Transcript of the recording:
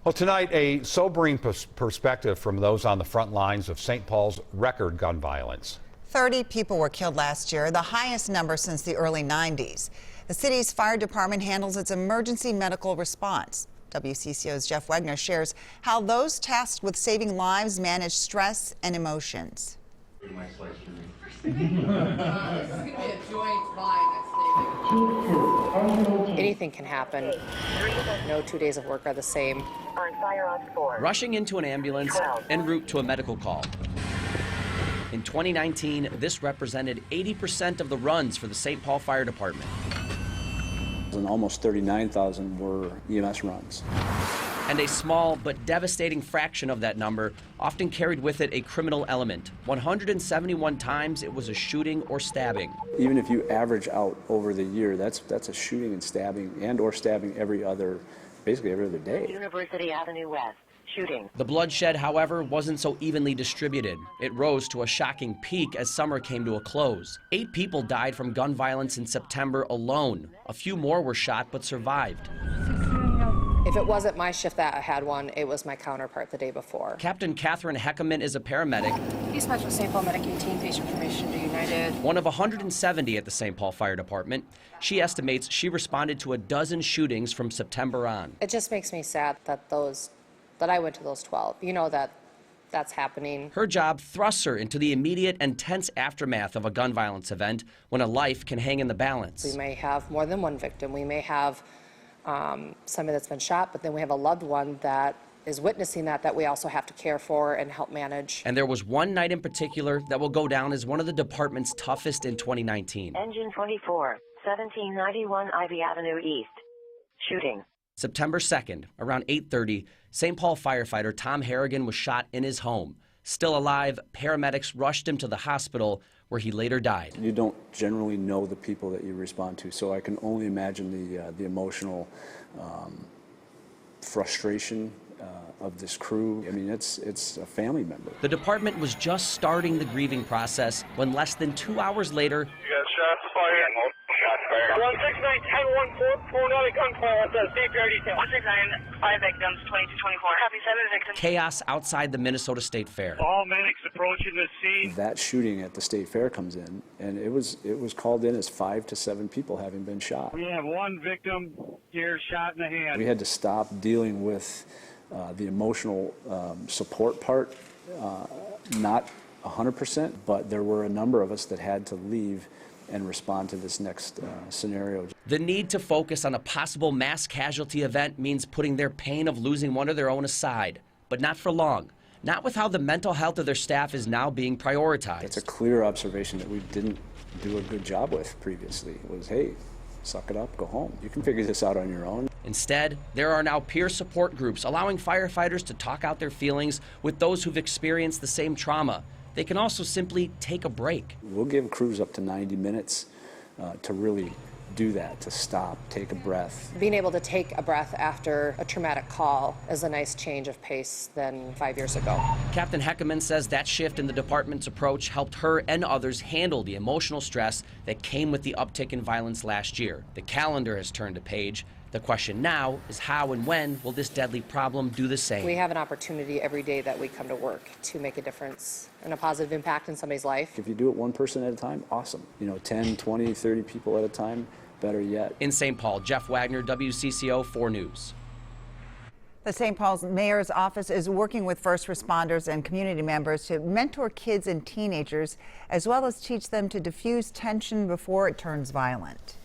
Well, tonight, a sobering perspective from those on the front lines of St. Paul's record gun violence. 30 people were killed last year, the highest number since the early 90s. The city's fire department handles its emergency medical response. WCCO's Jeff Wagner shares how those tasked with saving lives manage stress and emotions. Anything can happen. No 2 days of work are the same. Rushing into an ambulance en route to a medical call. In 2019, this represented 80% of the runs for the St. Paul Fire Department. And almost 39,000 were EMS runs. And a small but devastating fraction of that number often carried with it a criminal element. 171 times it was a shooting or stabbing. Even if you average out over the year, that's a shooting and stabbing basically every other day. University Avenue West. Shooting. The bloodshed, however, wasn't so evenly distributed. It rose to a shocking peak as summer came to a close. 8 people died from gun violence in September alone. A few more were shot but survived. If it wasn't my shift that I had one, it was my counterpart the day before. Captain Catherine Heckerman is a paramedic. Dispatch with St. Paul Medic 18, patient information to United. One of 170 at the St. Paul Fire Department. She estimates she responded to a dozen shootings from September on. It just makes me sad that I went to those 12. You know that's happening. Her job thrusts her into the immediate and tense aftermath of a gun violence event when a life can hang in the balance. We may have more than one victim. We may have somebody that's been shot, but then we have a loved one that is witnessing that we also have to care for and help manage. And there was one night in particular that will go down as one of the department's toughest in 2019. Engine 24, 1791 Ivy Avenue East. Shooting. September 2nd, around 8:30, St. Paul firefighter Tom Harrigan was shot in his home. Still alive, paramedics rushed him to the hospital where he later died. You don't generally know the people that you respond to, so I can only imagine the emotional frustration of this crew. I mean, it's a family member. The department was just starting the grieving process when less than 2 hours later, You got shots fired. Shots fired. 169-1014, not a gunfire at the State Fair detail. 169, 5 victims, 2224. Copy 7 victims. chaos outside the Minnesota State Fair. All medics approaching the scene. That shooting at the State Fair comes in, and it was called in as 5 to 7 people having been shot. We have one victim here shot in the hand. We had to stop dealing with the emotional support part, not 100%, but there were a number of us that had to leave and respond to this next scenario. The need to focus on a possible mass casualty event means putting their pain of losing one of their own aside, but not for long. Not with how the mental health of their staff is now being prioritized. It's a clear observation that we didn't do a good job with previously. It was, hey, suck it up, go home. You can figure this out on your own. Instead, there are now peer support groups allowing firefighters to talk out their feelings with those who've experienced the same trauma. They can also simply take a break. We'll give crews up to 90 minutes to really do that, to stop, take a breath. Being able to take a breath after a traumatic call is a nice change of pace than 5 years ago. Captain Heckerman says that shift in the department's approach helped her and others handle the emotional stress that came with the uptick in violence last year. The calendar has turned a page. The question now is how and when will this deadly problem do the same? We have an opportunity every day that we come to work to make a difference and a positive impact in somebody's life. If you do it one person at a time, awesome. 10, 20, 30 people at a time, better yet. In St. Paul, Jeff Wagner, WCCO 4 News. The St. Paul's mayor's office is working with first responders and community members to mentor kids and teenagers, as well as teach them to diffuse tension before it turns violent.